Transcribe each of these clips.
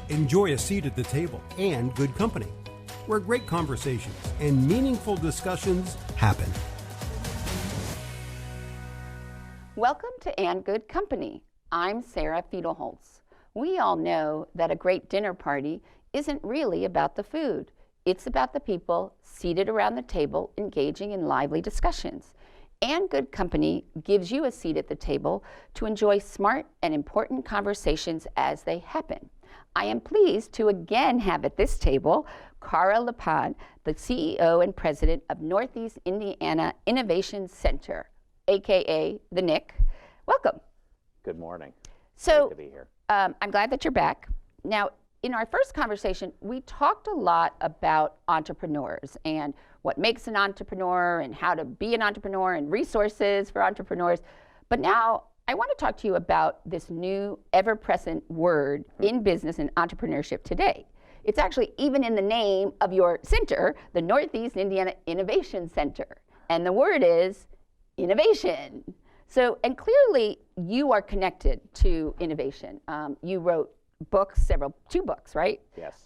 Enjoy a seat at the table and good company, where great conversations and meaningful discussions happen. Welcome to And Good Company. I'm Sarah Fiedelholtz. We all know that a great dinner party isn't really about the food. It's about the people seated around the table engaging in lively discussions. And Good Company gives you a seat at the table to enjoy smart and important conversations as they happen. I am pleased to again have at this table Karl LaPan, the CEO and president of Northeast Indiana Innovation Center, aka the NIC. Welcome. Good morning. So, great to be here. I'm glad that you're back. Now, in our first conversation, we talked a lot about entrepreneurs and what makes an entrepreneur and how to be an entrepreneur and resources for entrepreneurs. But now I want to talk to you about this new ever-present word in business and entrepreneurship today. It's actually even in the name of your center, the Northeast Indiana Innovation Center. And the word is innovation. So, and clearly you are connected to innovation. You wrote books, two books, right? Yes.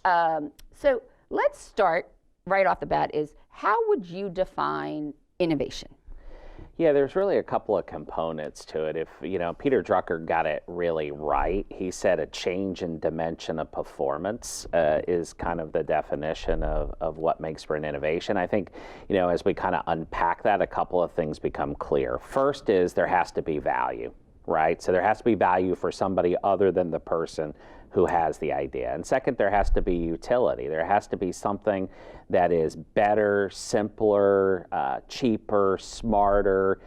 So let's start right off the bat is, how would you define innovation? Yeah, there's really a couple of components to it. If, Peter Drucker got it really right. He said a change in dimension of performance is kind of the definition of what makes for an innovation. I think, as we kind of unpack that, a couple of things become clear. First is there has to be value, right? So there has to be value for somebody other than the person who has the idea. And second, there has to be utility. There has to be something that is better, simpler, cheaper, smarter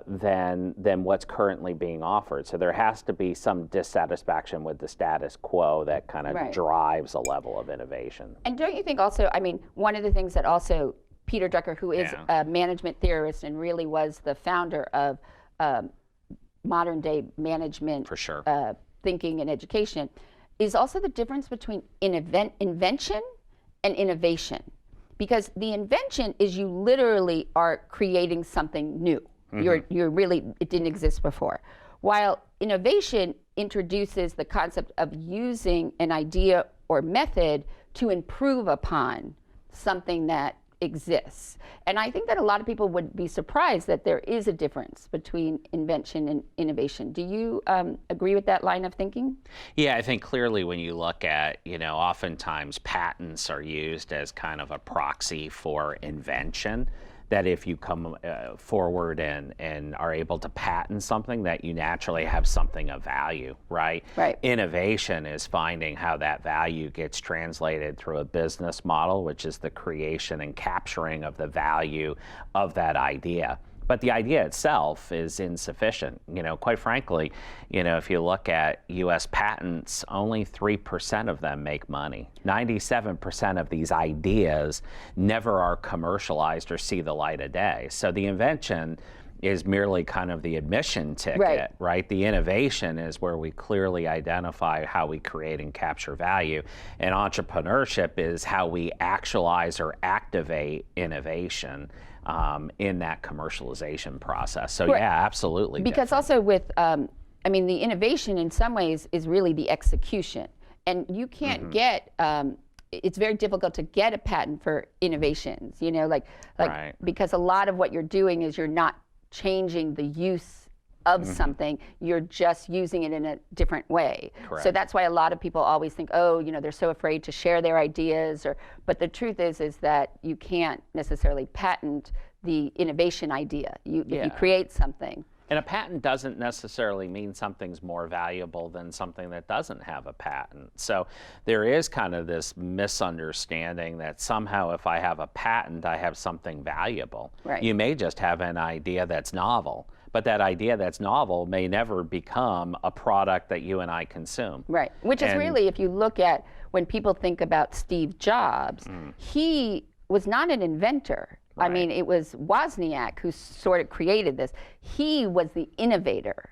than what's currently being offered. So there has to be some dissatisfaction with the status quo that kind of drives a level of innovation. And don't you think also, one of the things that also Peter Drucker, who is a management theorist and really was the founder of modern day management for sure. Thinking and education, is also the difference between invention and innovation. Because the invention is you literally are creating something new. Mm-hmm. You're really, it didn't exist before. While innovation introduces the concept of using an idea or method to improve upon something that exists. And I think that a lot of people would be surprised that there is a difference between invention and innovation. Do you agree with that line of thinking? Yeah, I think clearly when you look at, oftentimes patents are used as kind of a proxy for invention. That if you come forward and are able to patent something, that you naturally have something of value, right? Right. Innovation is finding how that value gets translated through a business model, which is the creation and capturing of the value of that idea. But the idea itself is insufficient. Quite frankly, if you look at U.S. patents, only 3% of them make money. 97% of these ideas never are commercialized or see the light of day. So the invention is merely kind of the admission ticket, right? The innovation is where we clearly identify how we create and capture value. And entrepreneurship is how we actualize or activate innovation in that commercialization process. So yeah, absolutely. Because different. Also with, the innovation in some ways is really the execution. And you can't get, it's very difficult to get a patent for innovations, because a lot of what you're doing is you're not changing the use of something, you're just using it in a different way. Correct. So that's why a lot of people always think, they're so afraid to share their ideas, but the truth is that you can't necessarily patent the innovation idea. If you create something. And a patent doesn't necessarily mean something's more valuable than something that doesn't have a patent. So there is kind of this misunderstanding that somehow if I have a patent, I have something valuable. Right. You may just have an idea that's novel, but that idea that's novel may never become a product that you and I consume. Right, which is really, if you look at when people think about Steve Jobs, he was not an inventor. Right. It was Wozniak who sort of created this. He was the innovator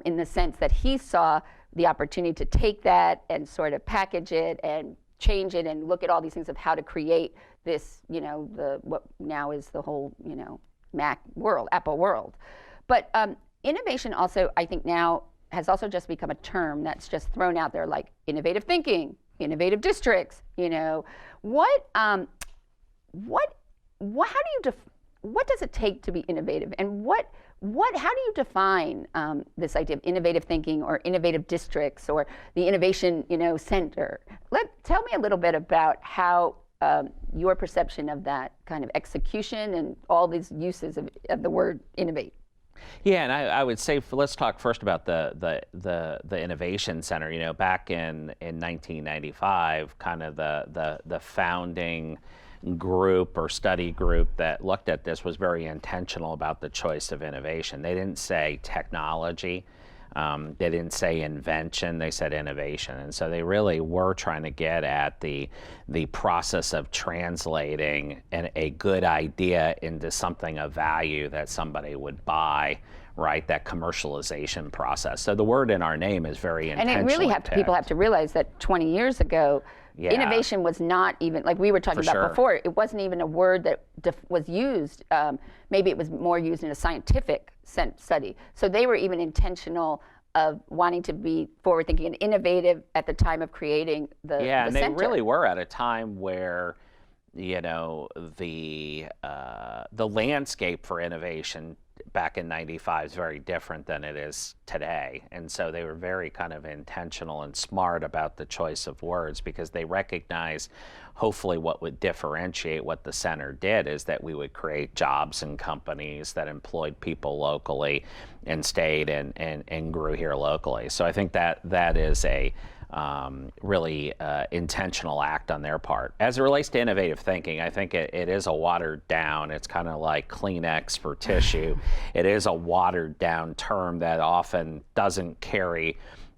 in the sense that he saw the opportunity to take that and sort of package it and change it and look at all these things of how to create this, what now is the whole, Mac world, Apple world. But innovation also, I think now has also just become a term that's just thrown out there, like innovative thinking, innovative districts. How do you what does it take to be innovative, and how do you define this idea of innovative thinking or innovative districts or the innovation center? Tell me a little bit about how your perception of that kind of execution and all these uses of the word innovate. Yeah, and I would say let's talk first about the innovation center. Back in 1995, kind of the founding group or study group that looked at this was very intentional about the choice of innovation. They didn't say technology. They didn't say invention, they said innovation. And so they really were trying to get at the process of translating a good idea into something of value that somebody would buy, right? That commercialization process. So the word in our name is very intentional. And it really people have to realize that 20 years ago, innovation was not even, like we were talking about before, it wasn't even a word that was used. Maybe it was more used in a scientific study. So they were even intentional of wanting to be forward-thinking and innovative at the time of creating the and center. They really were at a time where, the landscape for innovation back in 95 is very different than it is today. And so they were very kind of intentional and smart about the choice of words, because they recognized hopefully what would differentiate what the center did is that we would create jobs and companies that employed people locally and stayed and grew here locally. So I think that is a really intentional act on their part. As it relates to innovative thinking, I think it is a watered down, it's kind of like Kleenex for tissue. It is a watered down term that often doesn't carry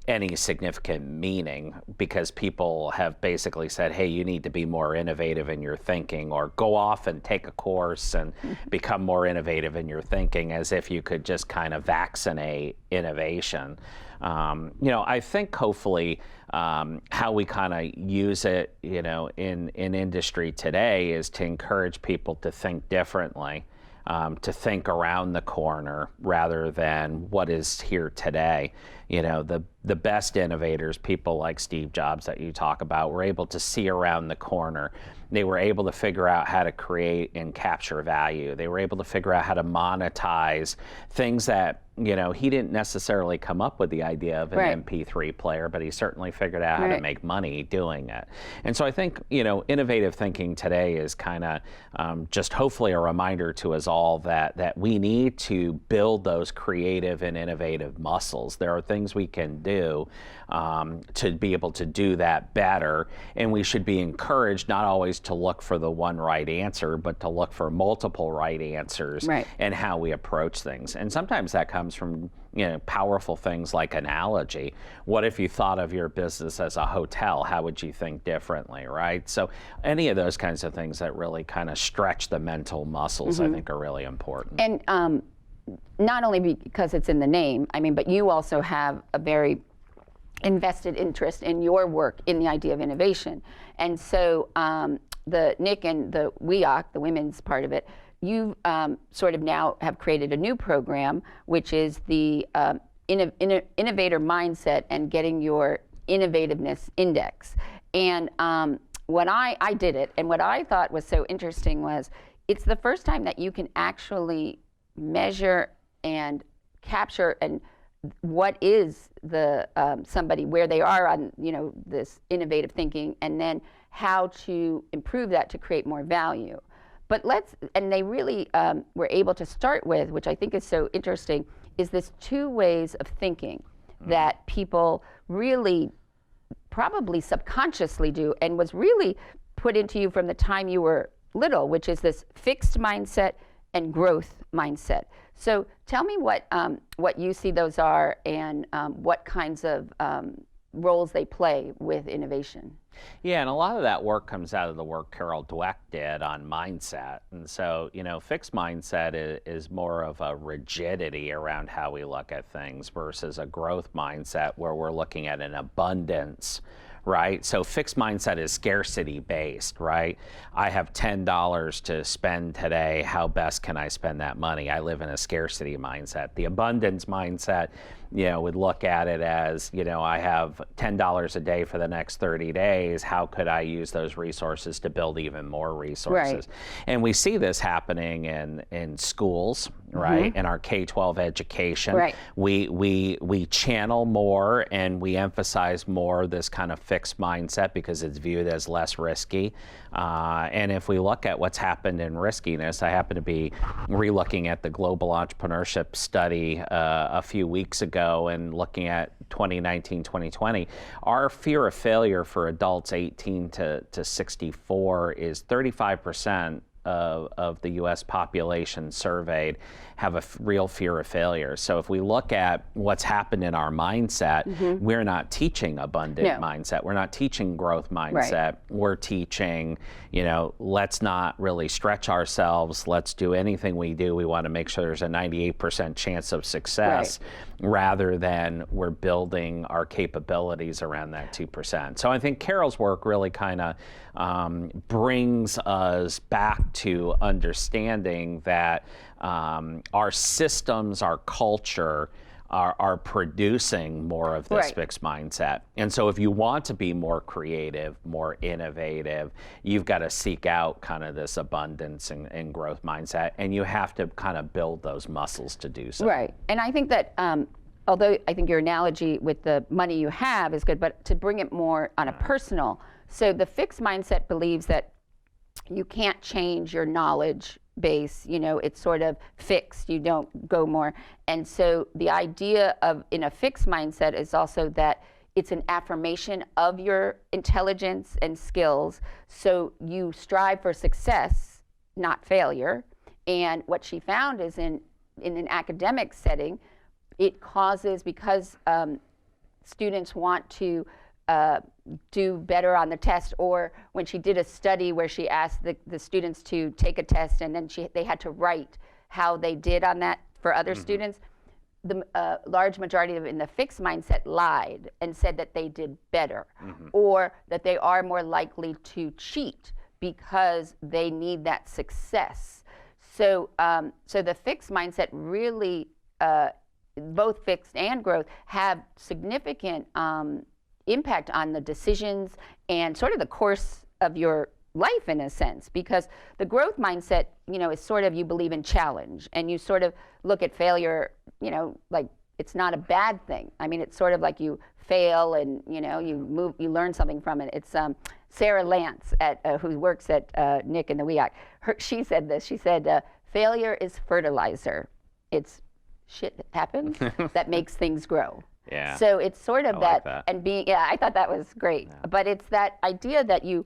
any significant meaning, because people have basically said, hey, you need to be more innovative in your thinking, or go off and take a course and become more innovative in your thinking, as if you could just kind of vaccinate innovation. I think hopefully how we kind of use it, in industry today is to encourage people to think differently, to think around the corner rather than what is here today. The best innovators, people like Steve Jobs that you talk about, were able to see around the corner. They were able to figure out how to create and capture value. They were able to figure out how to monetize things that, he didn't necessarily come up with the idea of an MP3 player, but he certainly figured out how to make money doing it. And so I think, innovative thinking today is kind of just hopefully a reminder to us all that we need to build those creative and innovative muscles. There are things we can do to be able to do that better, and we should be encouraged not always to look for the one right answer, but to look for multiple right answers and how we approach things. And sometimes that comes from powerful things like analogy. What if you thought of your business as a hotel? How would you think differently, right? So any of those kinds of things that really kind of stretch the mental muscles, I think, are really important. And not only because it's in the name, but you also have a very invested interest in your work in the idea of innovation. And so the NIC and the WEOC, the women's part of it, you sort of now have created a new program, which is the innovator mindset and getting your innovativeness index. And when I did it, and what I thought was so interesting was it's the first time that you can actually measure and capture and what is the somebody, where they are on this innovative thinking, and then how to improve that to create more value. But and they really were able to start with, which I think is so interesting, is this two ways of thinking that people really probably subconsciously do, and was really put into you from the time you were little, which is this fixed mindset and growth mindset. So tell me what you see those are, and what kinds of roles they play with innovation. Yeah, and a lot of that work comes out of the work Carol Dweck did on mindset. And so, fixed mindset is more of a rigidity around how we look at things versus a growth mindset where we're looking at an abundance, right? So fixed mindset is scarcity based, right? I have $10 to spend today. How best can I spend that money? I live in a scarcity mindset. The abundance mindset would look at it as, I have $10 a day for the next 30 days. How could I use those resources to build even more resources? Right. And we see this happening in schools, right? In our K-12 education. Right. We channel more and we emphasize more this kind of fixed mindset because it's viewed as less risky. And if we look at what's happened in riskiness, I happen to be re-looking at the Global Entrepreneurship Study a few weeks ago and looking at 2019, 2020. Our fear of failure for adults 18 to 64 is 35% of the U.S. population surveyed have a real fear of failure. So if we look at what's happened in our mindset, we're not teaching abundant mindset. We're not teaching growth mindset. Right. We're teaching, let's not really stretch ourselves. Let's do anything we do. We want to make sure there's a 98% chance of success, rather than we're building our capabilities around that 2%. So I think Carol's work really kind of brings us back to understanding that our systems, our culture are producing more of this fixed mindset. And so if you want to be more creative, more innovative, you've got to seek out kind of this abundance and growth mindset, and you have to kind of build those muscles to do so. Right. And I think that although I think your analogy with the money you have is good, but to bring it more on a personal, so the fixed mindset believes that you can't change your knowledge base, it's sort of fixed, you don't go more. And so the idea of in a fixed mindset is also that it's an affirmation of your intelligence and skills. So you strive for success, not failure. And what she found is in an academic setting, it causes, because students want to do better on the test, or when she did a study where she asked the students to take a test and then they had to write how they did on that for other students, the large majority of them in the fixed mindset lied and said that they did better, or that they are more likely to cheat because they need that success. So, so the fixed mindset really, both fixed and growth, have significant impact on the decisions and sort of the course of your life in a sense, because the growth mindset, is sort of, you believe in challenge and you sort of look at failure, like it's not a bad thing. I mean, it's sort of like you fail and, you learn something from it. It's Sarah Lance who works at Nick and the WEOC. She said this, she said, failure is fertilizer. It's shit happens that makes things grow. Yeah. So it's sort of I like that. And being, I thought that was great. Yeah. But it's that idea that your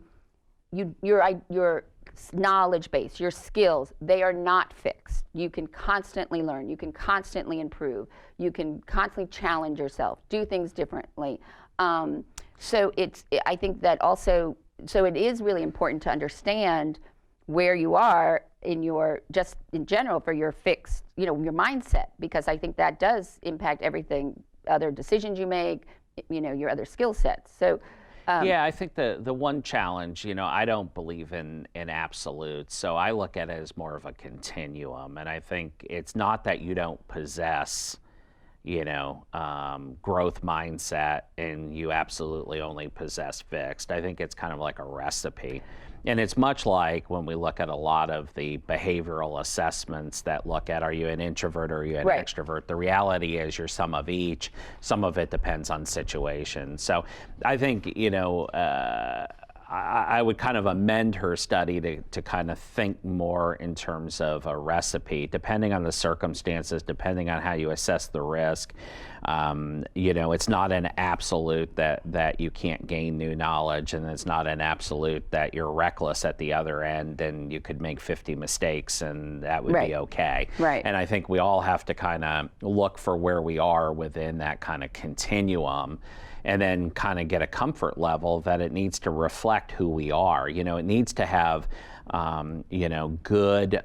knowledge base, your skills, they are not fixed. You can constantly learn. You can constantly improve. You can constantly challenge yourself, do things differently. So I think that also, so it is really important to understand where you are in your, just in general, for your fixed, your mindset, because I think that does impact everything, other decisions you make, your other skill sets. So yeah, I think the one challenge, I don't believe in absolutes, so I look at it as more of a continuum. And I think it's not that you don't possess, growth mindset and you absolutely only possess fixed. I think it's kind of like a recipe. And it's much like when we look at a lot of the behavioral assessments that look at, are you an introvert or are you an extrovert? The reality is you're some of each. Some of it depends on situation. So I think, I would kind of amend her study to kind of think more in terms of a recipe, depending on the circumstances, depending on how you assess the risk. It's not an absolute that you can't gain new knowledge, and it's not an absolute that you're reckless at the other end and you could make 50 mistakes and that would be okay. Right. And I think we all have to kind of look for where we are within that kind of continuum, and then kind of get a comfort level that it needs to reflect who we are. It needs to have, good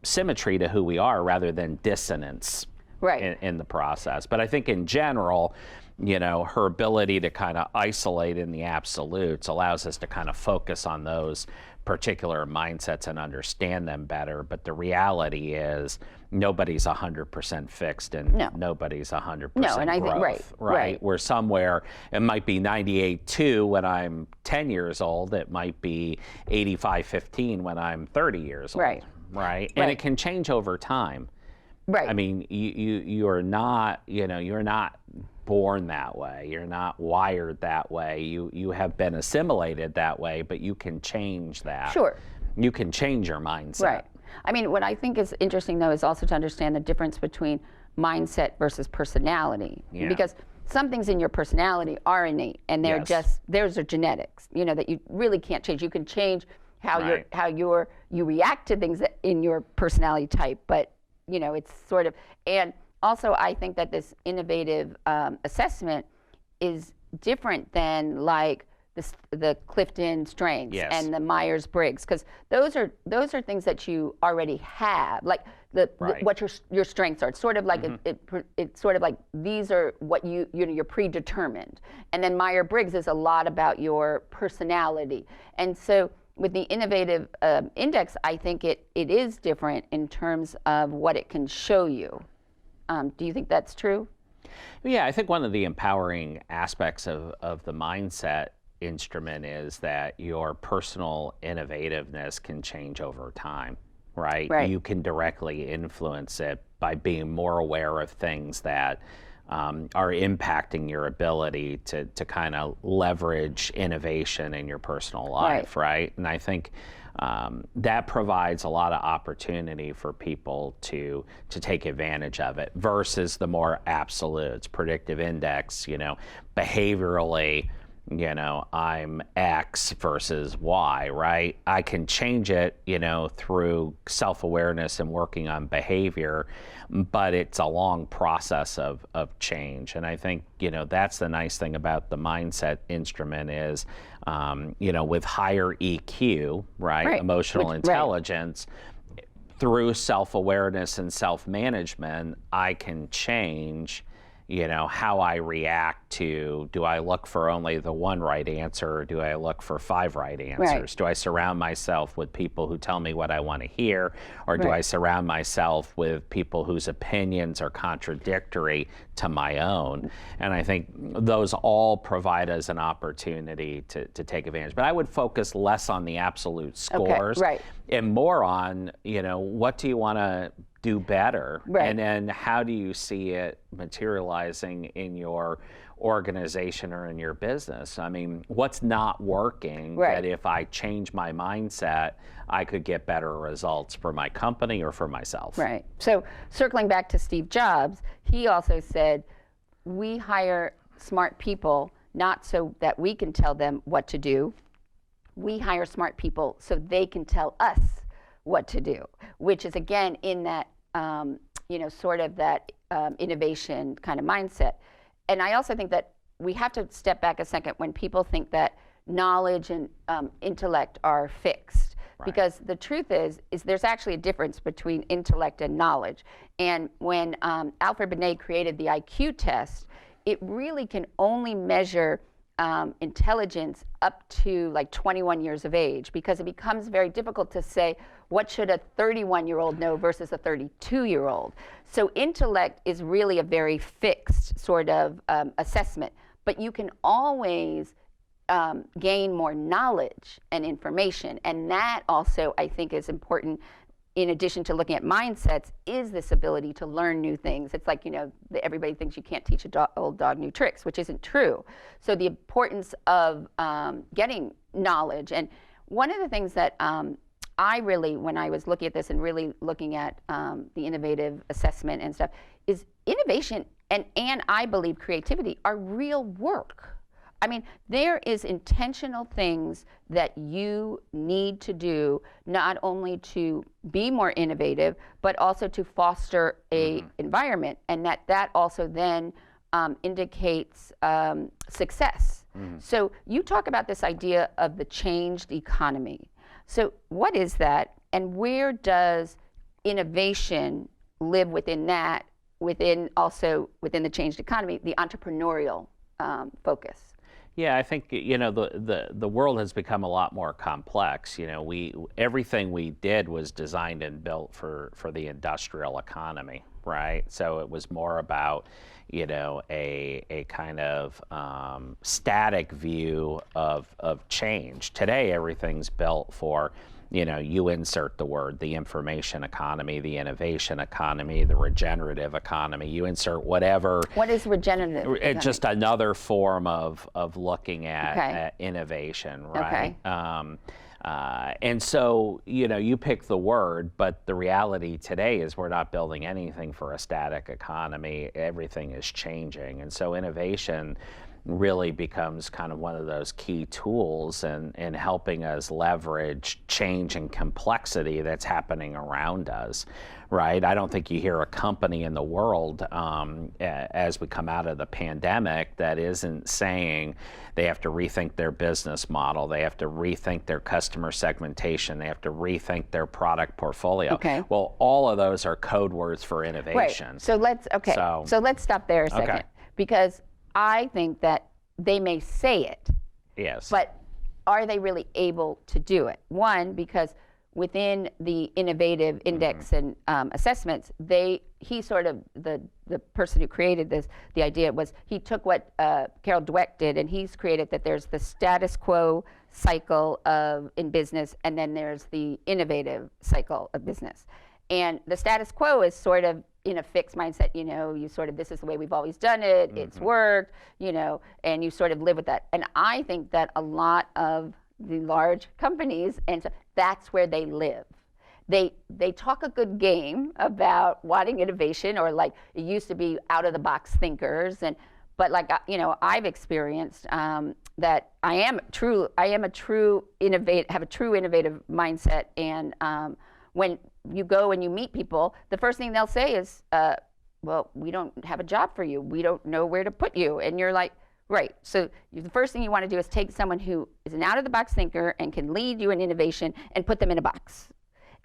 symmetry to who we are rather than dissonance Right. in the process. But I think in general, her ability to kind of isolate in the absolutes allows us to kind of focus on those particular mindsets and understand them better. But the reality is nobody's 100% fixed and nobody's 100% No, and I think, growth, right. We're somewhere, it might be 98.2 when I'm 10 years old. It might be 85.15 when I'm 30 years old. Right. And it can change over time. Right. I mean, you're not born that way. You're not wired that way. You have been assimilated that way, but you can change that. Sure. You can change your mindset. Right. I mean, what I think is interesting, though, is also to understand the difference between mindset versus personality. Yeah. Because some things in your personality are innate, and they're those are genetics, that you really can't change. You can change how you react to things in your personality type, but it's sort of, and also I think that this innovative assessment is different than like the Clifton Strengths and the Myers-Briggs, because those are things that you already have, like what your strengths are. It's sort of like it's sort of like these are what you're predetermined, and then Myers-Briggs is a lot about your personality, and so. With the innovative index, I think it is different in terms of what it can show you. Do you think that's true? Yeah, I think one of the empowering aspects of the mindset instrument is that your personal innovativeness can change over time, right? You can directly influence it by being more aware of things that are impacting your ability to kind of leverage innovation in your personal life, right? And I think that provides a lot of opportunity for people to take advantage of it versus the more absolutes, predictive index, behaviorally, I'm X versus Y, right? I can change it, through self-awareness and working on behavior, but it's a long process of change. And I think, that's the nice thing about the mindset instrument is, with higher EQ, right? Emotional intelligence, through self-awareness and self-management, I can change how I react to, do I look for only the one right answer, or do I look for 5 right answers? Do I surround myself with people who tell me what I want to hear, or do I surround myself with people whose opinions are contradictory to my own? And I think those all provide us an opportunity to take advantage. But I would focus less on the absolute scores and more on, what do you want to do better, and then how do you see it materializing in your organization or in your business? I mean, what's not working that if I change my mindset, I could get better results for my company or for myself? Right. So circling back to Steve Jobs, he also said, we hire smart people not so that we can tell them what to do. We hire smart people so they can tell us what to do, which is again in that sort of that innovation kind of mindset. And I also think that we have to step back a second when people think that knowledge and intellect are fixed, because the truth is there's actually a difference between intellect and knowledge. And when Alfred Binet created the IQ test, it really can only measure intelligence up to like 21 years of age, because it becomes very difficult to say what should a 31-year-old know versus a 32-year-old. So intellect is really a very fixed sort of assessment, but you can always gain more knowledge and information, and that also I think is important. In addition to looking at mindsets, is this ability to learn new things. It's like, everybody thinks you can't teach an old dog new tricks, which isn't true. So the importance of getting knowledge. And one of the things that I really, when I was looking at this and really looking at the innovative assessment and stuff, is innovation and I believe creativity are real work. I mean, there is intentional things that you need to do, not only to be more innovative, but also to foster a environment, and that also then indicates success. So you talk about this idea of the changed economy. So what is that, and where does innovation live within that within the changed economy, the entrepreneurial focus? Yeah, I think the world has become a lot more complex. Everything we did was designed and built for the industrial economy, right? So it was more about a kind of static view of change. Today, everything's built for you insert the word, the information economy, the innovation economy, the regenerative economy. You insert whatever. What is regenerative? It's just another form of looking at, Okay. at innovation, right? Okay. And so, you pick the word, but the reality today is we're not building anything for a static economy. Everything is changing. And so innovation really becomes kind of one of those key tools in helping us leverage change and complexity that's happening around us, right? I don't think you hear a company in the world as we come out of the pandemic that isn't saying they have to rethink their business model, they have to rethink their customer segmentation, they have to rethink their product portfolio. Okay. Well, all of those are code words for innovation. Right. So let's stop there a second, Okay. because I think that they may say it, Yes. but are they really able to do it? One, because within the innovative index and assessments, the person who created this, the idea was he took what Karl Dweck did, and he's created that there's the status quo cycle in business, and then there's the innovative cycle of business. And the status quo is sort of in a fixed mindset, this is the way we've always done it, it's worked, and you sort of live with that. And I think that a lot of the large companies, and so that's where they live. They talk a good game about wanting innovation, or like it used to be out of the box thinkers, but like I've experienced that I have a true innovative mindset, and when you go and you meet people, the first thing they'll say is, well, we don't have a job for you. We don't know where to put you. And you're like, right. So the first thing you want to do is take someone who is an out-of-the-box thinker and can lead you in innovation and put them in a box.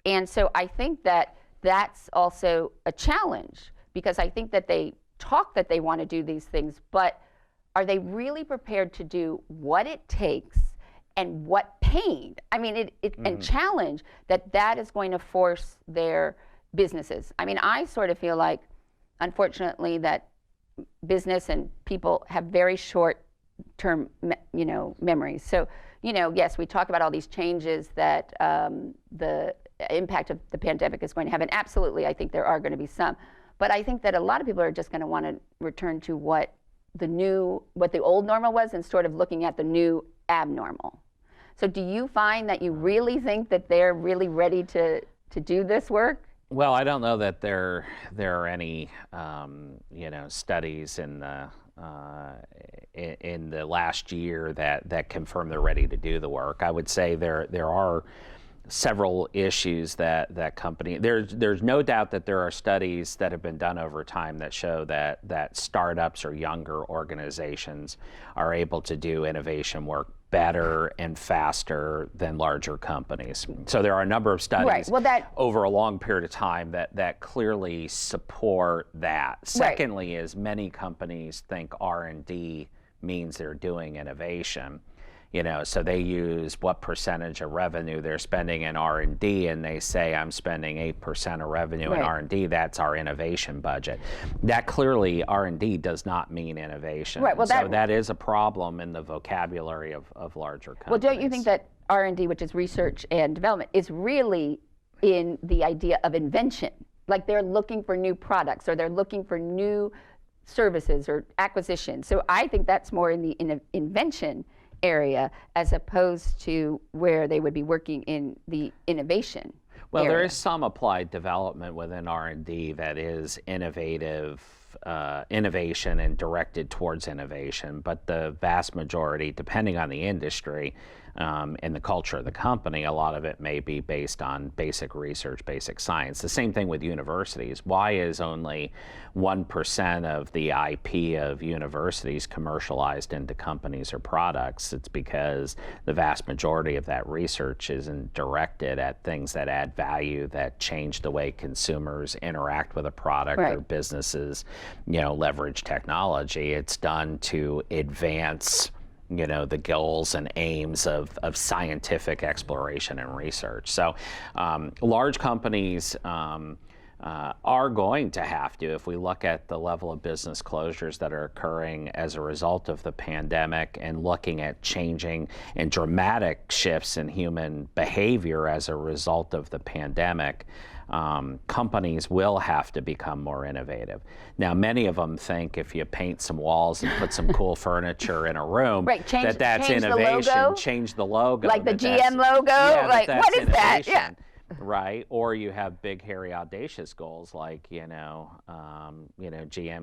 And so I think that that's also a challenge, because I think that they talk that they want to do these things, but are they really prepared to do what it takes and what pain? I mean, and challenge that is going to force their businesses. I mean, I sort of feel like, unfortunately, that business and people have very short-term, memories. So, yes, we talk about all these changes that the impact of the pandemic is going to have, and absolutely, I think there are going to be some. But I think that a lot of people are just going to want to return to what the old normal was, and sort of looking at the new abnormal. So do you find that you really think that they're really ready to do this work? Well, I don't know that there are any studies in the last year that confirm they're ready to do the work. I would say there are several issues that there's no doubt that there are studies that have been done over time that show that startups or younger organizations are able to do innovation work better and faster than larger companies. So there are a number of studies over a long period of time that clearly support that. Secondly, is many companies think R&D means they're doing innovation. So they use what percentage of revenue they're spending in R&D, and they say, I'm spending 8% of revenue in R&D, that's our innovation budget. That clearly, R&D does not mean innovation. Right. Well, so that is a problem in the vocabulary of larger companies. Well, don't you think that R&D, which is research and development, is really in the idea of invention? Like they're looking for new products, or they're looking for new services or acquisitions. So I think that's more in the invention area, as opposed to where they would be working in the innovation area. There is some applied development within R&D that is innovative innovation and directed towards innovation, but the vast majority, depending on the industry and the culture of the company, a lot of it may be based on basic research, basic science. The same thing with universities. Why is only 1% of the IP of universities commercialized into companies or products? It's because the vast majority of that research isn't directed at things that add value, that change the way consumers interact with a product or businesses, leverage technology. It's done to advance the goals and aims of scientific exploration and research. So large companies are going to have to, if we look at the level of business closures that are occurring as a result of the pandemic and looking at changing and dramatic shifts in human behavior as a result of the pandemic, companies will have to become more innovative. Now, many of them think if you paint some walls and put some cool furniture in a room, that's innovation. Change the logo. Like the GM logo? Like, what is that? Yeah. Right? Or you have big, hairy, audacious goals like, GM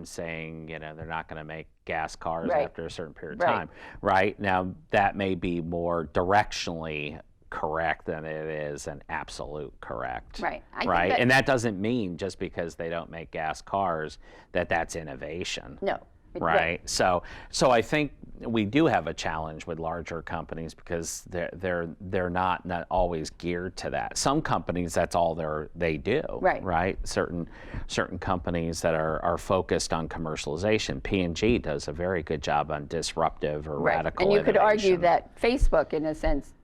saying, they're not going to make gas cars after a certain period of time. Right? Now, that may be more directionally correct than it is an absolute correct. Right. And that doesn't mean just because they don't make gas cars that that's innovation. No. Right. So I think we do have a challenge with larger companies because they're not always geared to that. Some companies, that's all they do. Right. Certain companies that are focused on commercialization. P&G does a very good job on disruptive or radical innovation. And you could argue that Facebook, in a sense,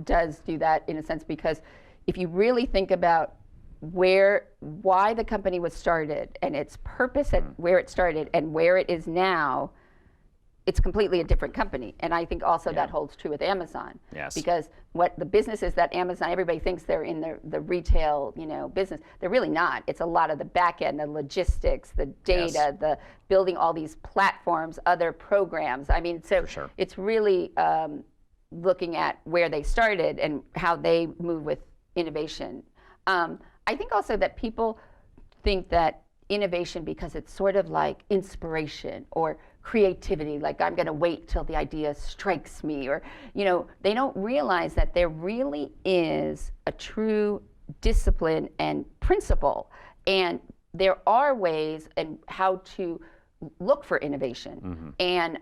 does do that in a sense, because if you really think about why the company was started and its purpose at where it started and where it is now, it's completely a different company. And I think also that holds true with Amazon. Yes. Because what the business is that Amazon, everybody thinks they're in the retail, business. They're really not. It's a lot of the back end, the logistics, the data, the building all these platforms, other programs. I mean, so it's really looking at where they started and how they move with innovation. I think also that people think that innovation, because it's sort of like inspiration or creativity, like I'm going to wait till the idea strikes me, or, they don't realize that there really is a true discipline and principle. And there are ways and how to look for innovation. And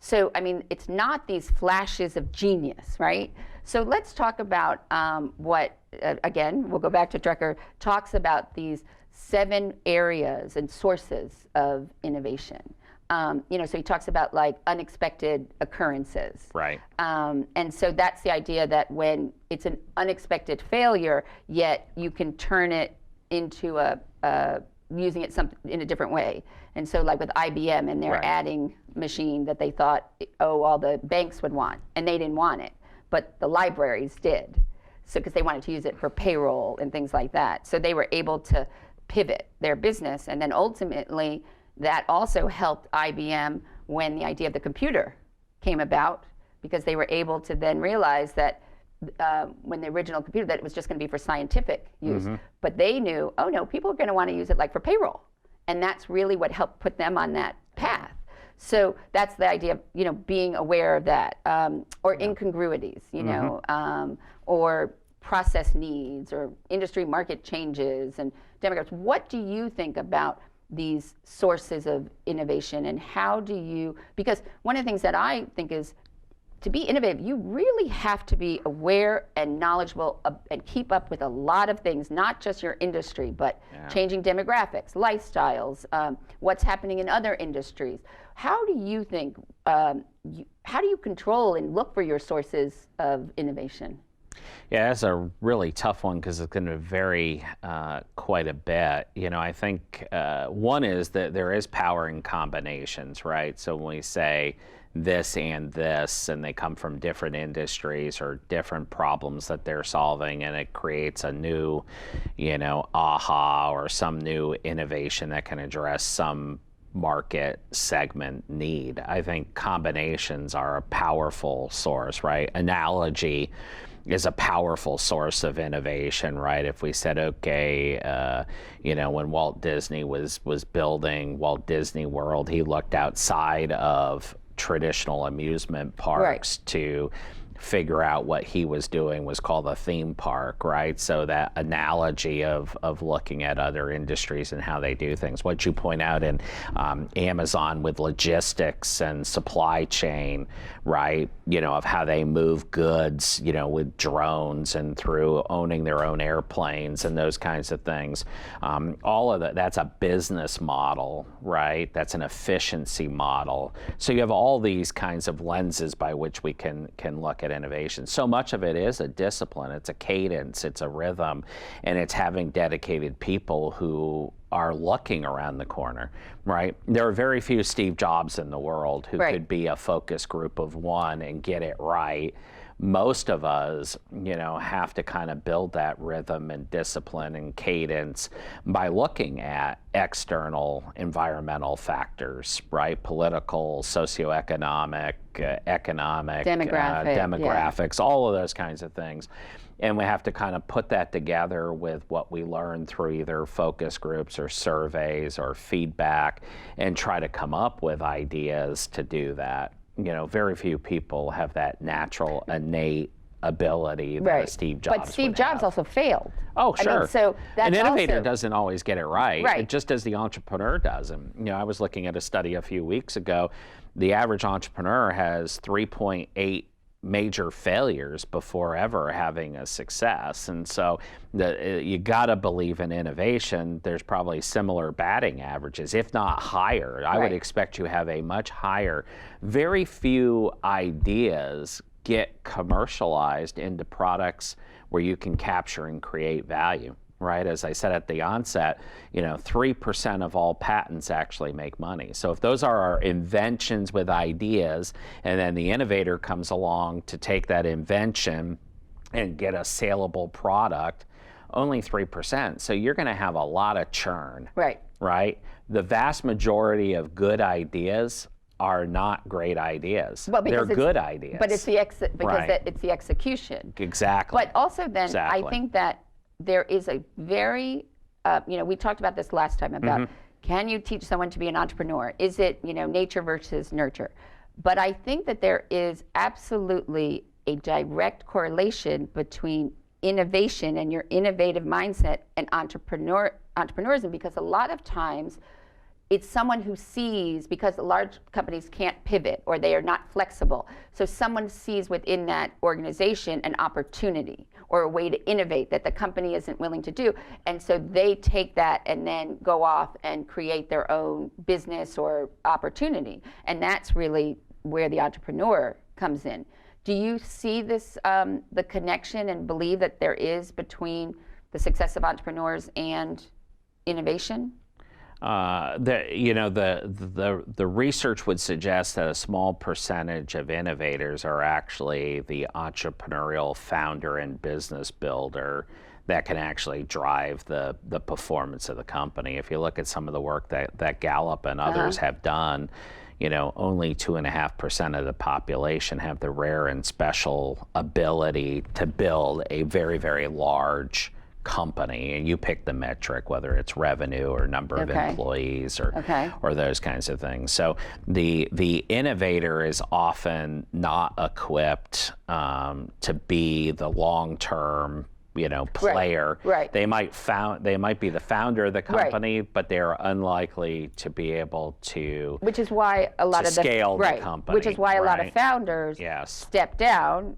so, I mean, it's not these flashes of genius, right? So let's talk about what, again, we'll go back to Drucker, talks about these 7 areas and sources of innovation. So he talks about like unexpected occurrences. Right. And so that's the idea that when it's an unexpected failure, yet you can turn it into using it in a different way. And so like with IBM and their adding machine that they thought, all the banks would want, and they didn't want it, but the libraries did. So because they wanted to use it for payroll and things like that. So they were able to pivot their business. And then ultimately that also helped IBM when the idea of the computer came about, because they were able to then realize that when the original computer, that it was just going to be for scientific use. But they knew, oh no, people are going to want to use it like for payroll. And that's really what helped put them on that path. So that's the idea of, being aware of that, or incongruities, or process needs or industry market changes and demographics. What do you think about these sources of innovation, and how do you, because one of the things that I think is, to be innovative, you really have to be aware and knowledgeable and keep up with a lot of things, not just your industry, but changing demographics, lifestyles, what's happening in other industries. How do you think, how do you control and look for your sources of innovation? Yeah, that's a really tough one because it's going to vary quite a bit. I think one is that there is power in combinations, right? So when we say this and this, and they come from different industries or different problems that they're solving, and it creates a new, aha, or some new innovation that can address some market segment need. I think combinations are a powerful source, right? Analogy is a powerful source of innovation, right? If we said, okay, when Walt Disney was building Walt Disney World, he looked outside of traditional amusement parks to figure out what he was doing was called a theme park, right? So that analogy of looking at other industries and how they do things. What you point out in Amazon with logistics and supply chain, right? Of how they move goods, with drones and through owning their own airplanes and those kinds of things. All of that's a business model, right? That's an efficiency model. So you have all these kinds of lenses by which we can look at innovation. So much of it is a discipline, it's a cadence, it's a rhythm, and it's having dedicated people who are looking around the corner, right? There are very few Steve Jobs in the world who could be a focus group of one and get it right. Most of us, have to kind of build that rhythm and discipline and cadence by looking at external environmental factors, right? Political, socioeconomic, economic, demographics, all of those kinds of things. And we have to kind of put that together with what we learn through either focus groups or surveys or feedback and try to come up with ideas to do that. Very few people have that natural, innate ability that Steve Jobs But Steve Jobs also failed. Oh, sure. I mean, so that's an innovator also, doesn't always get it right, just as the entrepreneur does. And I was looking at a study a few weeks ago. The average entrepreneur has 3.8 major failures before ever having a success. And so you got to believe in innovation. There's probably similar batting averages, if not higher. I would expect you have a much higher. Very few ideas get commercialized into products where you can capture and create value. Right, as I said at the onset, 3% of all patents actually make money. So if those are our inventions with ideas, and then the innovator comes along to take that invention and get a saleable product, only 3%. So you're going to have a lot of churn. Right. The vast majority of good ideas are not great ideas. They're good ideas. But it's it's the execution. Exactly. But also then I think that there is a very, we talked about this last time about can you teach someone to be an entrepreneur? Is it, nature versus nurture? But I think that there is absolutely a direct correlation between innovation and your innovative mindset and entrepreneurism, because a lot of times it's someone who sees, because large companies can't pivot or they are not flexible, so someone sees within that organization an opportunity or a way to innovate that the company isn't willing to do. And so they take that and then go off and create their own business or opportunity. And that's really where the entrepreneur comes in. Do you see this, the connection and believe that there is between the success of entrepreneurs and innovation? The research would suggest that a small percentage of innovators are actually the entrepreneurial founder and business builder that can actually drive the performance of the company. If you look at some of the work that Gallup and others have done, only 2.5% of the population have the rare and special ability to build a very, very large company, and you pick the metric, whether it's revenue or number of employees or those kinds of things. So the innovator is often not equipped to be the long-term player. They might be the founder of the company, but they're unlikely to be able to scale the company. Which is why a lot of founders step down.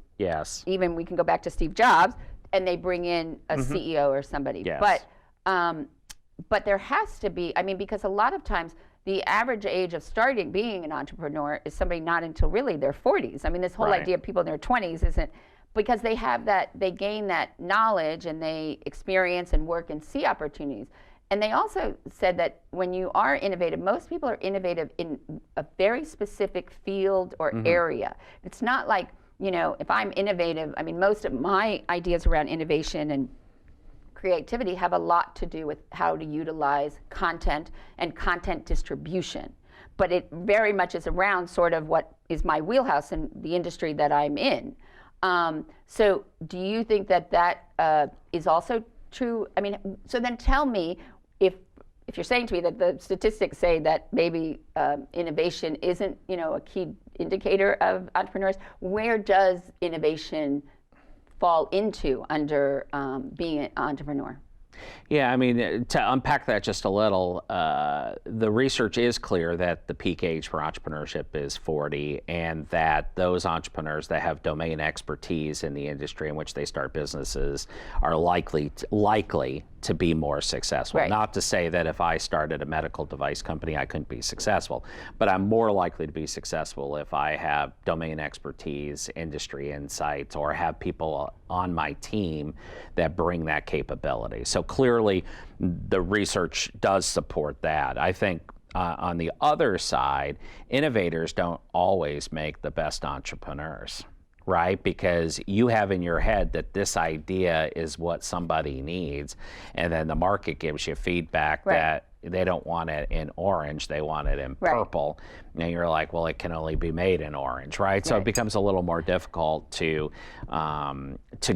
Even we can go back to Steve Jobs, and they bring in a CEO or somebody. But there has to be, because a lot of times the average age of being an entrepreneur is somebody not until really their 40s. This whole idea of people in their 20s isn't, because they gain that knowledge and they experience and work and see opportunities. And they also said that when you are innovative, most people are innovative in a very specific field or area. It's not like, if I'm innovative, most of my ideas around innovation and creativity have a lot to do with how to utilize content and content distribution. But it very much is around sort of what is my wheelhouse in the industry that I'm in. So do you think that is also true? I mean, so then tell me, if you're saying to me that the statistics say that maybe innovation isn't, a key indicator of entrepreneurs, where does innovation fall into under being an entrepreneur? Yeah, I mean, to unpack that just a little, the research is clear that the peak age for entrepreneurship is 40, and that those entrepreneurs that have domain expertise in the industry in which they start businesses are likely to be more successful. Right. Not to say that if I started a medical device company, I couldn't be successful, but I'm more likely to be successful if I have domain expertise, industry insights, or have people on my team that bring that capability. So clearly, the research does support that. I think on the other side, innovators don't always make the best entrepreneurs, right? Because you have in your head that this idea is what somebody needs, and then the market gives you feedback that they don't want it in orange, they want it in purple. And you're like, well, it can only be made in orange, right? So it becomes a little more difficult to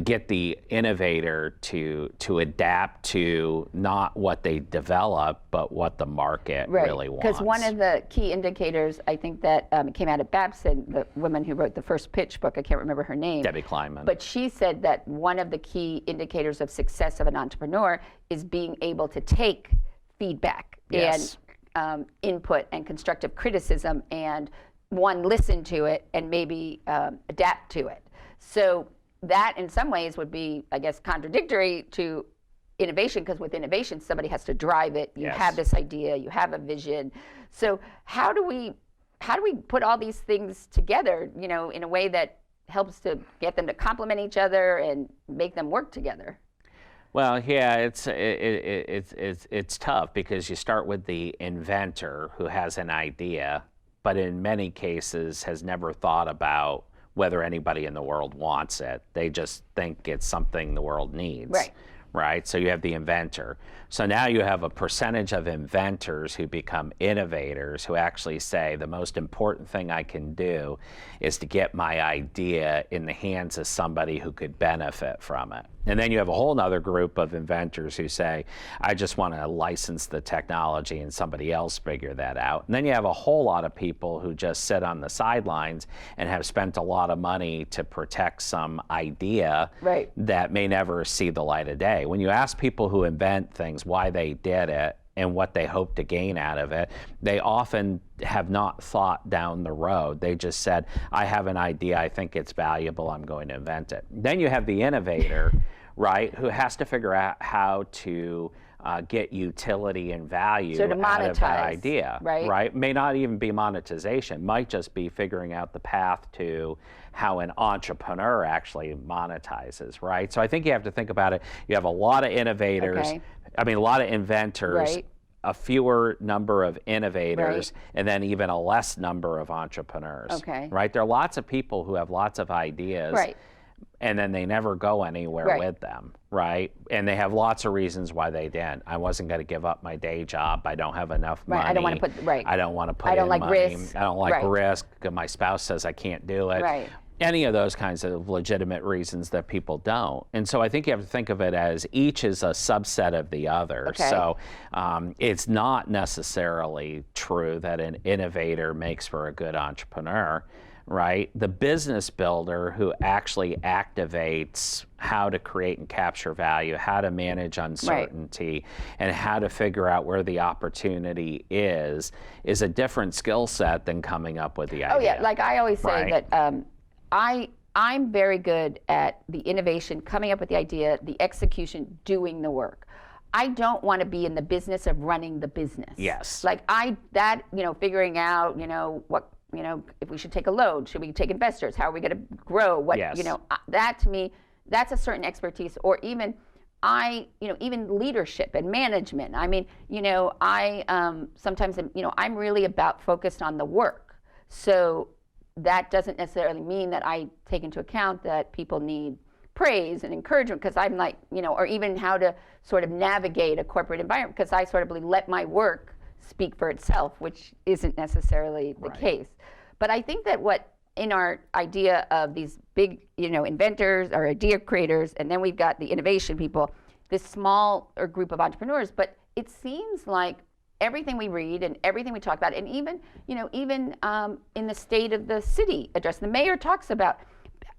get the innovator to adapt to not what they develop, but what the market really wants. Because one of the key indicators, I think that came out of Babson, the woman who wrote the first pitch book, I can't remember her name. Debbie Kleinman. But she said that one of the key indicators of success of an entrepreneur is being able to take feedback and input and constructive criticism, and listen to it and maybe adapt to it. So that in some ways would be, I guess, contradictory to innovation, because with innovation somebody has to drive it. You have this idea, you have a vision. So how do we put all these things together, in a way that helps to get them to complement each other and make them work together? Well, yeah, it's tough, because you start with the inventor who has an idea, but in many cases has never thought about whether anybody in the world wants it. They just think it's something the world needs. Right? So you have the inventor. So now you have a percentage of inventors who become innovators, who actually say the most important thing I can do is to get my idea in the hands of somebody who could benefit from it. And then you have a whole other group of inventors who say, I just want to license the technology and somebody else figure that out. And then you have a whole lot of people who just sit on the sidelines and have spent a lot of money to protect some idea that may never see the light of day. When you ask people who invent things why they did it and what they hope to gain out of it, they often have not thought down the road. They just said, I have an idea, I think it's valuable, I'm going to invent it. Then you have the innovator, right, who has to figure out how to get utility and value so to out of that monetize, idea, right? May not even be monetization, might just be figuring out the path to how an entrepreneur actually monetizes, right? So I think you have to think about it. You have a lot of innovators, a lot of inventors, a fewer number of innovators, and then even a less number of entrepreneurs, right? There are lots of people who have lots of ideas, and then they never go anywhere with them, right? And they have lots of reasons why they didn't. I wasn't going to give up my day job. I don't have enough money. I don't want to put, I don't want to put I don't in like money. risk. I don't like risk. My spouse says I can't do it. Any of those kinds of legitimate reasons that people don't. And so I think you have to think of it as each is a subset of the other. So it's not necessarily true that an innovator makes for a good entrepreneur, right? The business builder who actually activates how to create and capture value, how to manage uncertainty, and how to figure out where the opportunity is a different skill set than coming up with the idea. Oh yeah, like I always say that I'm very good at the innovation, coming up with the idea, the execution, doing the work. I don't want to be in the business of running the business. Like figuring out, what, if we should take a loan, should we take investors, how are we going to grow, what, that to me, that's a certain expertise, or even even leadership and management. I mean, I sometimes, I'm really about focused on the work. So that doesn't necessarily mean that I take into account that people need praise and encouragement, because I'm like, or even how to sort of navigate a corporate environment, because I sort of let my work speak for itself, which isn't necessarily the case. But I think that what in our idea of these big, inventors or idea creators, and then we've got the innovation people, this smaller group of entrepreneurs. But it seems like everything we read and everything we talk about, and even in the State of the City address, the mayor talks about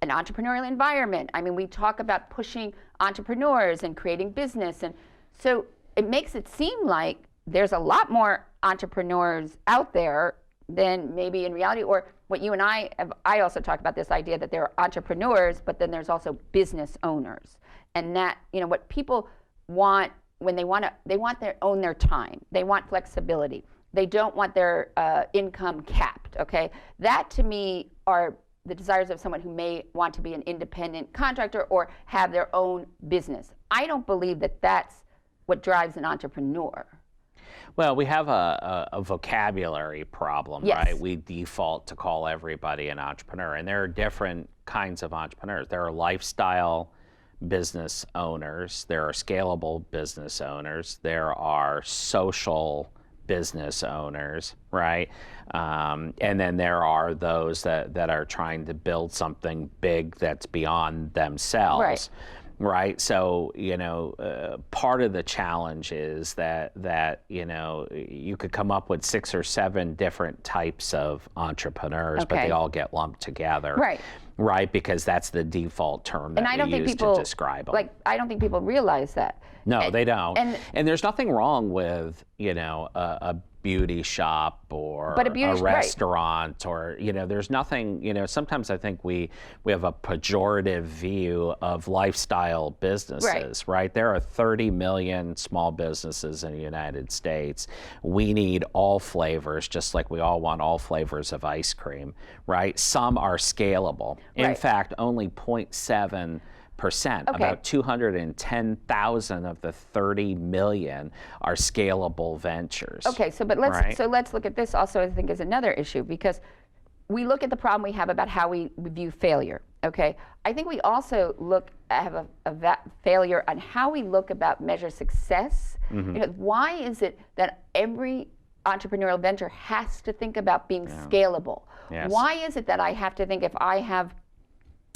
an entrepreneurial environment. I mean, we talk about pushing entrepreneurs and creating business, and so it makes it seem like there's a lot more entrepreneurs out there than maybe in reality, or what you and I have. I also talk about this idea that there are entrepreneurs, but then there's also business owners, and that what people want when they want to own their time. They want flexibility. They don't want their income capped. Okay, that to me are the desires of someone who may want to be an independent contractor or have their own business. I don't believe that that's what drives an entrepreneur. Well, we have a vocabulary problem, Yes. right? We default to call everybody an entrepreneur, and there are different kinds of entrepreneurs. There are lifestyle business owners, there are scalable business owners, there are social business owners, right? And then there are those that are trying to build something big that's beyond themselves. Right. So, part of the challenge is that you could come up with 6 or 7 different types of entrepreneurs, but Okay. they all get lumped together. Right. Right, because that's the default term that we use to describe them. I don't think people realize that. No, they don't. And there's nothing wrong with, a beauty shop or But a beauty a right. restaurant or, there's nothing, sometimes I think we have a pejorative view of lifestyle businesses, right? There are 30 million small businesses in the United States. We need all flavors, just like we all want all flavors of ice cream, right? Some are scalable. In Right. fact, only 0.7%, Okay. about 210,000 of the 30 million are scalable ventures. Okay, so let's look at this also. I think is another issue, because we look at the problem we have about how we view failure. Okay, I think we also have a failure on how we look about measure success. Why is it that every entrepreneurial venture has to think about being scalable? Yes. Why is it that I have to think, if I have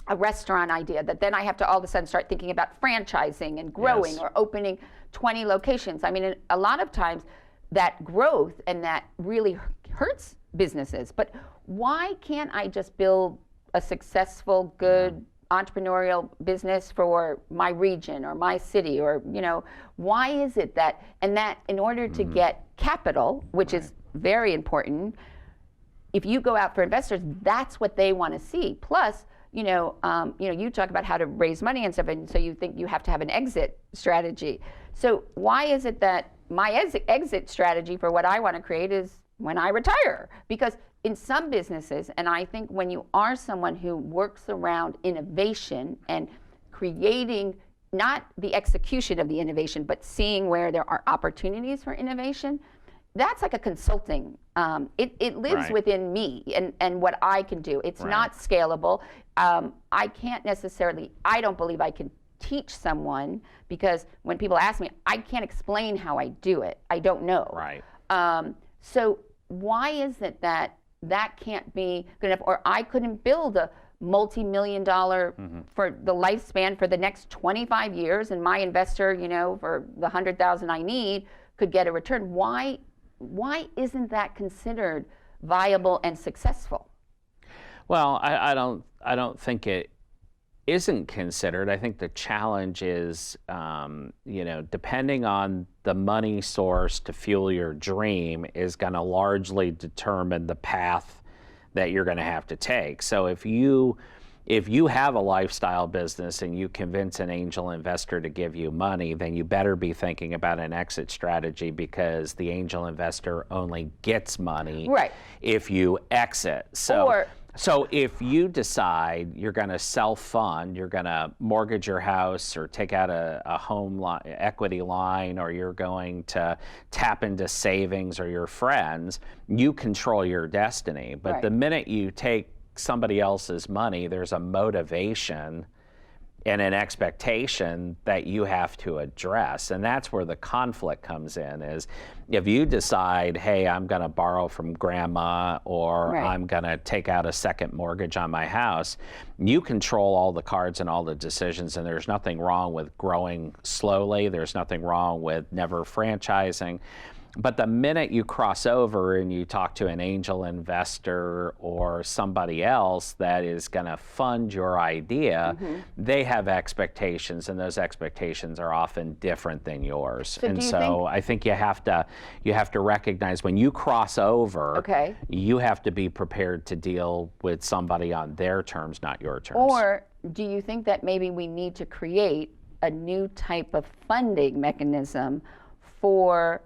a restaurant idea, that then I have to all of a sudden start thinking about franchising and growing Yes. or opening 20 locations? I mean, a lot of times that growth and that really hurts businesses. But why can't I just build a successful, good entrepreneurial business for my region or my city? Or, why is it that in order to get capital, which is very important, if you go out for investors, that's what they want to see. Plus, you talk about how to raise money and stuff, and so you think you have to have an exit strategy. So why is it that my exit strategy for what I want to create is when I retire? Because in some businesses, and I think when you are someone who works around innovation and creating not the execution of the innovation, but seeing where there are opportunities for innovation, that's like a consulting. It lives Right. within me and what I can do. It's not scalable. I can't necessarily, I don't believe I can teach someone, because when people ask me, I can't explain how I do it. I don't know. Right. So why is it that can't be good enough, or I couldn't build a multi-million-dollar for the lifespan for the next 25 years, and my investor, for the 100,000 I need, could get a return? Why isn't that considered viable and successful? Well, I don't think it isn't considered. I think the challenge is, depending on the money source to fuel your dream is going to largely determine the path that you're going to have to take. So if you have a lifestyle business and you convince an angel investor to give you money, then you better be thinking about an exit strategy, because the angel investor only gets money if you exit. So if you decide you're going to self-fund, you're going to mortgage your house or take out a home equity line, or you're going to tap into savings or your friends, you control your destiny. But the minute you take somebody else's money, there's a motivation and an expectation that you have to address. And that's where the conflict comes in, is if you decide, hey, I'm going to borrow from grandma, or Right. I'm going to take out a second mortgage on my house, you control all the cards and all the decisions, and there's nothing wrong with growing slowly. There's nothing wrong with never franchising. But the minute you cross over and you talk to an angel investor or somebody else that is going to fund your idea, they have expectations, and those expectations are often different than yours. So and do you so think- I think you have to recognize when you cross over, Okay. you have to be prepared to deal with somebody on their terms, not your terms. Or do you think that maybe we need to create a new type of funding mechanism for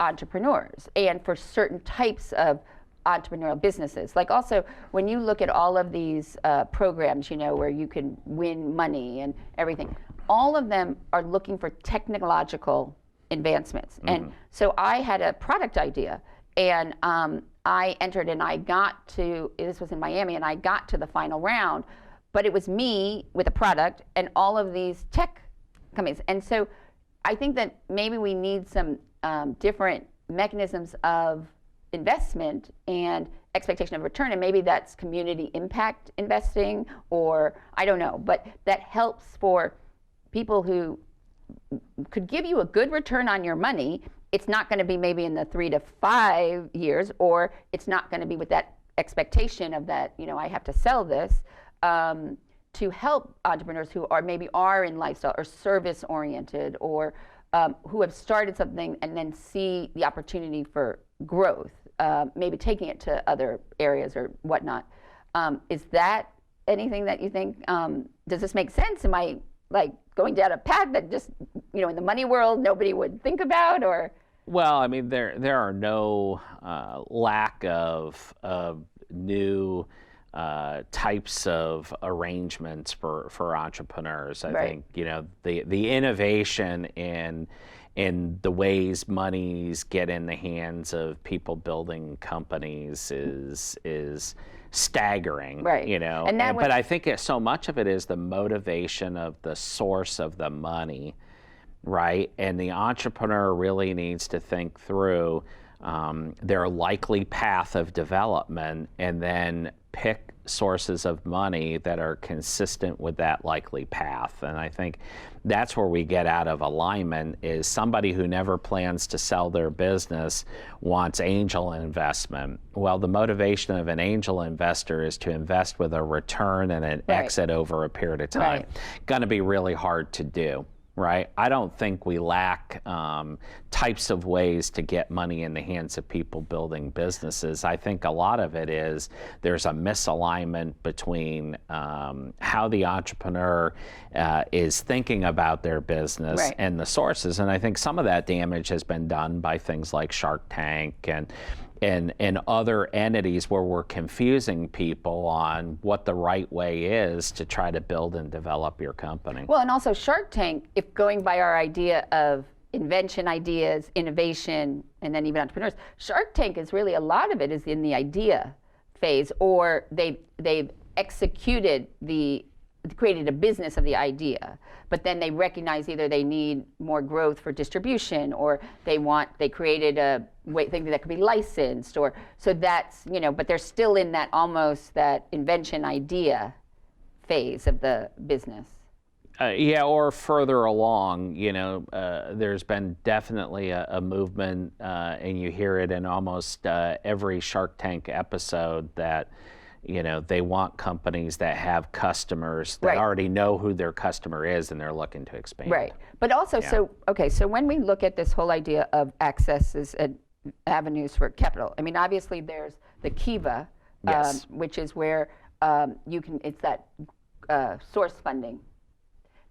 entrepreneurs and for certain types of entrepreneurial businesses? Like, also, when you look at all of these programs, where you can win money and everything, all of them are looking for technological advancements. And so I had a product idea, and I entered, and I got to, this was in Miami, and I got to the final round, but it was me with a product and all of these tech companies. And so I think that maybe we need some different mechanisms of investment and expectation of return, and maybe that's community impact investing, or I don't know, but that helps for people who could give you a good return on your money. It's not going to be maybe in the 3 to 5 years, or it's not going to be with that expectation of that, I have to sell this, to help entrepreneurs who are in lifestyle or service oriented, or who have started something and then see the opportunity for growth, maybe taking it to other areas or whatnot. Is that anything that you think, does this make sense? Am I like going down a path that just, in the money world, nobody would think about? Or? Well, I mean, there are no lack of new types of arrangements for entrepreneurs. I Right. think the innovation in the ways monies get in the hands of people building companies is staggering. Right. And that but I think so much of it is the motivation of the source of the money, right? And the entrepreneur really needs to think through their likely path of development, and then pick sources of money that are consistent with that likely path. And I think that's where we get out of alignment, is somebody who never plans to sell their business wants angel investment. Well, the motivation of an angel investor is to invest with a return and an Right. exit over a period of time. Right. Going to be really hard to do. Right? I don't think we lack types of ways to get money in the hands of people building businesses. I think a lot of it is there's a misalignment between how the entrepreneur is thinking about their business Right. and the sources. And I think some of that damage has been done by things like Shark Tank and other entities, where we're confusing people on what the right way is to try to build and develop your company. Well, and also Shark Tank, if going by our idea of invention ideas, innovation, and then even entrepreneurs, Shark Tank is really, a lot of it is in the idea phase, or they've created a business of the idea, but then they recognize either they need more growth for distribution, or they created a thing that could be licensed, or so that's, but they're still in that almost that invention idea phase of the business. Or further along, there's been definitely a movement, and you hear it in almost every Shark Tank episode, that they want companies that have customers that Right. already know who their customer is, and they're looking to expand. Right. But also, so when we look at this whole idea of accesses and avenues for capital, I mean, obviously there's the Kiva, Yes. which is where it's that source funding,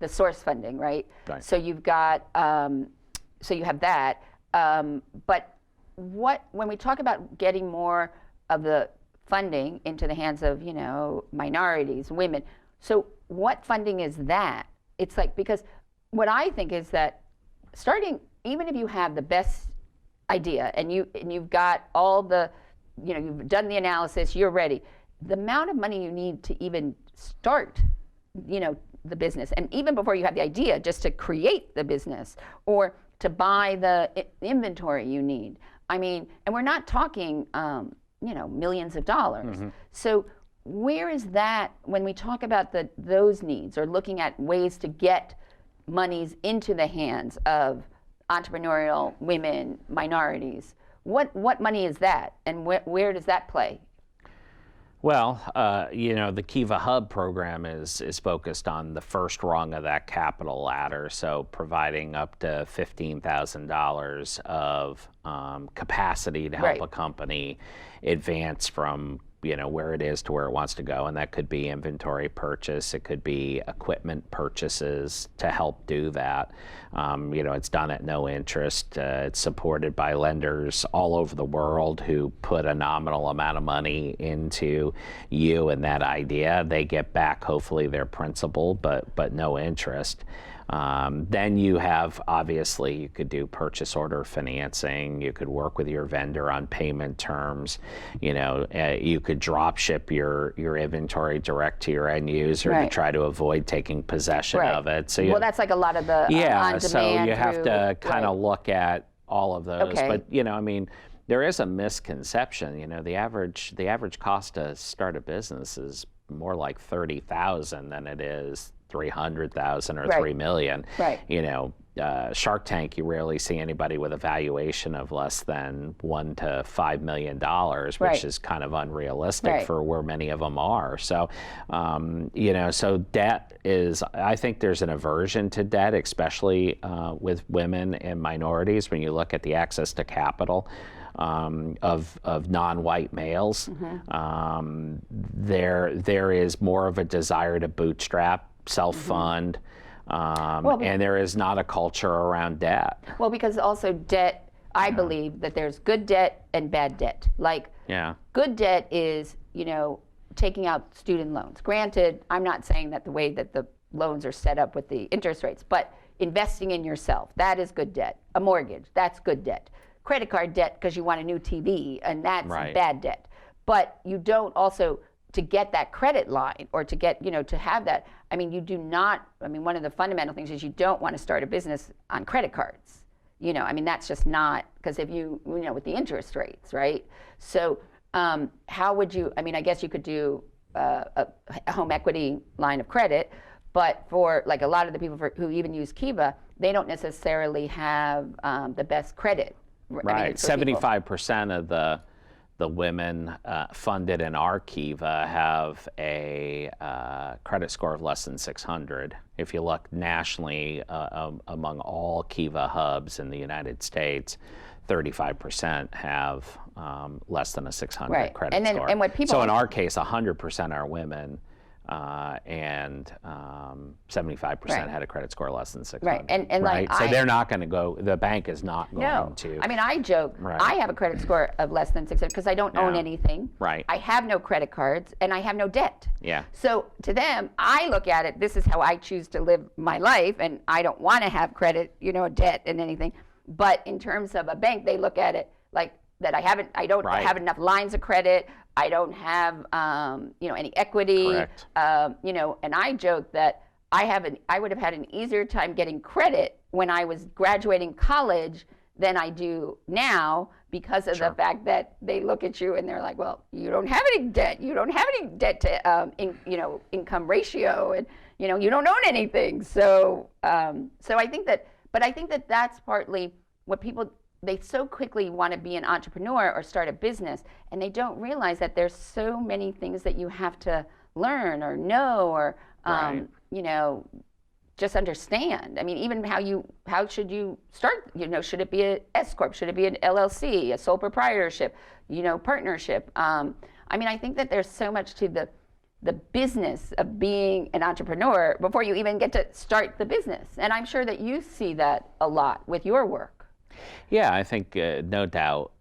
the source funding, right? Right. So you've got, so you have that. But when we talk about getting more of the funding into the hands of, minorities, women, so what funding is that? It's like, because what I think is that starting, even if you have the best idea and you've got all the, you've done the analysis, you're ready, the amount of money you need to even start, the business, and even before you have the idea, just to create the business or to buy the inventory you need. I mean, and we're not talking, millions of dollars. So where is that when we talk about those needs or looking at ways to get monies into the hands of entrepreneurial women, minorities? What money is that, and where does that play? Well, the Kiva Hub program is focused on the first rung of that capital ladder, so providing up to $15,000 of capacity to help a company advance from where it is to where it wants to go, and that could be inventory purchase, it could be equipment purchases to help do that. It's done at no interest. It's supported by lenders all over the world who put a nominal amount of money into you and that idea. They get back hopefully their principal, but no interest. Then you have, obviously, you could do purchase order financing. You could work with your vendor on payment terms. You could drop ship your inventory direct to your end user to try to avoid taking possession of it. So that's like a lot of the on-demand. So you have to kind of look at all of those. Okay. But there is a misconception. The average cost to start a business is more like $30,000 than it is $300,000 or $3 million. Shark Tank, you rarely see anybody with a valuation of less than $1 to $5 million, which is kind of unrealistic for where many of them are. So, so debt is, I think there's an aversion to debt, especially with women and minorities. When you look at the access to capital of non-white males, there is more of a desire to bootstrap, self-fund, and there is not a culture around debt. Well, because also debt, I believe that there's good debt and bad debt. Like, good debt is, taking out student loans. Granted, I'm not saying that the way that the loans are set up with the interest rates, but investing in yourself, that is good debt. A mortgage, that's good debt. Credit card debt because you want a new TV, and that's bad debt. But you don't also, to get that credit line or to get, to have that, you do not, one of the fundamental things is you don't want to start a business on credit cards. That's just not, because if with the interest rates, right? So how would you, I guess you could do a home equity line of credit, but for like a lot of the people who even use Kiva, they don't necessarily have the best credit. 75% of the women funded in our Kiva have a credit score of less than 600. If you look nationally among all Kiva hubs in the United States, 35% have less than a 600 credit score. And what people so in our case, 100% are women. And 75% had a credit score less than 600. So they're not going to go. The bank is not going to. I joke. I have a credit score of less than 600 because I don't own anything. I have no credit cards and I have no debt. So to them, I look at it. This is how I choose to live my life, and I don't want to have credit, debt and anything. But in terms of a bank, they look at it like that. I don't have enough lines of credit. I don't have, any equity. And I joke that I would have had an easier time getting credit when I was graduating college than I do now because of the fact that they look at you and they're like, well, you don't have any debt. You don't have any debt to, income ratio, and you don't own anything. So, I think that that's partly what people. They so quickly want to be an entrepreneur or start a business, and they don't realize that there's so many things that you have to learn or know or, just understand. Even how should you start? Should it be an S corp? Should it be an LLC, a sole proprietorship, partnership? I think that there's so much to the business of being an entrepreneur before you even get to start the business. And I'm sure that you see that a lot with your work. Yeah, I think no doubt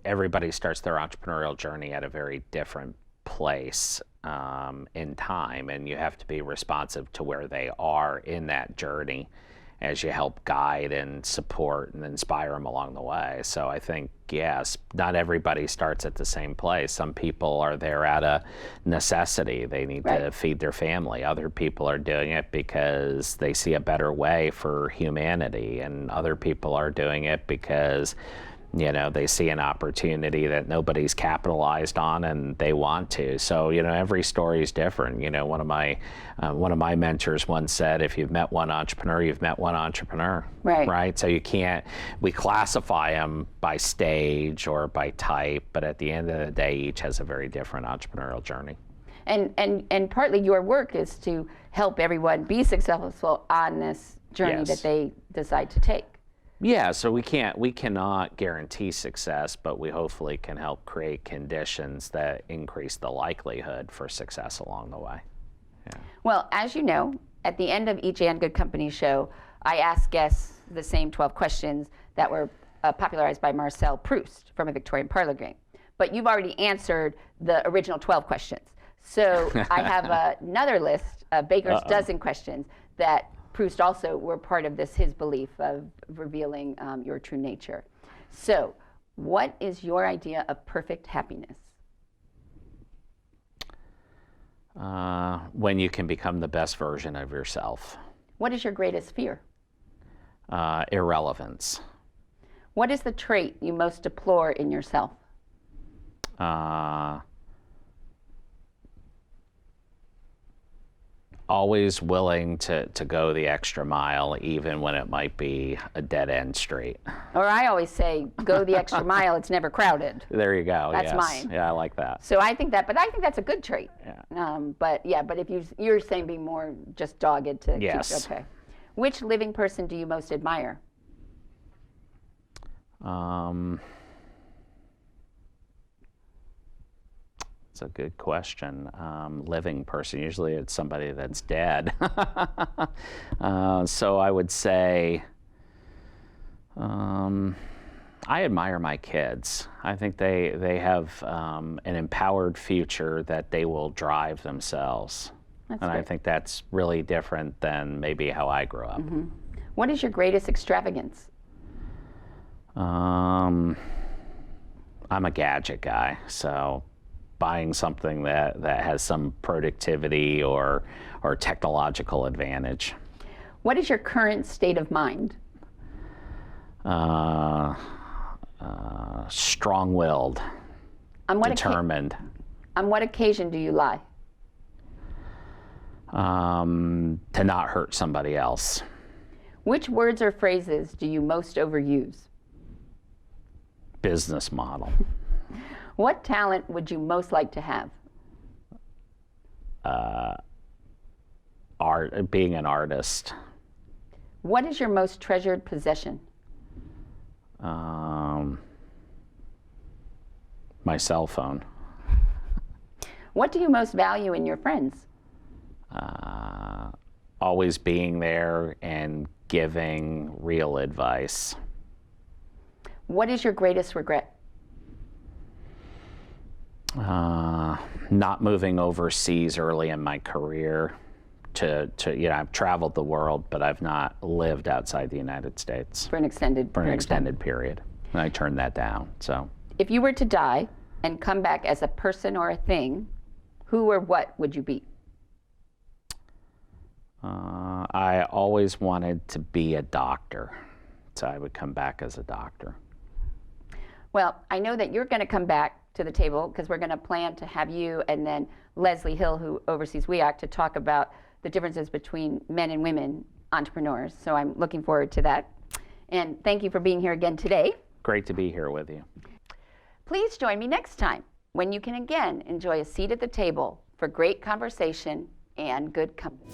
everybody starts their entrepreneurial journey at a very different place in time, and you have to be responsive to where they are in that journey as you help guide and support and inspire them along the way. So I think, yes, not everybody starts at the same place. Some people are there out of necessity. They need to feed their family. Other people are doing it because they see a better way for humanity. And other people are doing it because they see an opportunity that nobody's capitalized on and they want to. So, every story is different. One of my mentors once said, if you've met one entrepreneur, you've met one entrepreneur. Right? So we classify them by stage or by type, but at the end of the day, each has a very different entrepreneurial journey. And partly your work is to help everyone be successful on this journey that they decide to take. Yeah, so we cannot guarantee success, but we hopefully can help create conditions that increase the likelihood for success along the way. Yeah. Well, as you know, at the end of each And Good Company show, I ask guests the same 12 questions that were popularized by Marcel Proust from a Victorian parlor game. But you've already answered the original 12 questions. So I have another list of Baker's dozen questions that Proust also were part of his belief of revealing your true nature. So, what is your idea of perfect happiness? When you can become the best version of yourself. What is your greatest fear? Irrelevance. What is the trait you most deplore in yourself? Always willing to go the extra mile, even when it might be a dead-end street. Or I always say, go the extra mile, it's never crowded. There you go. That's yes. mine. Yeah, I like that. So I think that's a good trait. Yeah. But if you're saying be more just dogged to yes. keep, okay. Which living person do you most admire? It's a good question. Living person, usually it's somebody that's dead. So I would say, I admire my kids. I think they have an empowered future that they will drive themselves. That's and great. I think that's really different than maybe how I grew up. Mm-hmm. What is your greatest extravagance? I'm a gadget guy, so buying something that has some productivity or technological advantage. What is your current state of mind? Strong-willed, determined. On what occasion do you lie? To not hurt somebody else. Which words or phrases do you most overuse? Business model. What talent would you most like to have? Being an artist. What is your most treasured possession? My cell phone. What do you most value in your friends? Always being there and giving real advice. What is your greatest regret? Not moving overseas early in my career. I've traveled the world, but I've not lived outside the United States For an extended period. And I turned that down. So, if you were to die and come back as a person or a thing, who or what would you be? I always wanted to be a doctor, so I would come back as a doctor. Well, I know that you're going to come back to the table because we're going to plan to have you and then Leslie Hill, who oversees WEOC, to talk about the differences between men and women entrepreneurs. So I'm looking forward to that. And thank you for being here again today. Great to be here with you. Please join me next time when you can again enjoy a seat at the table for great conversation and good company.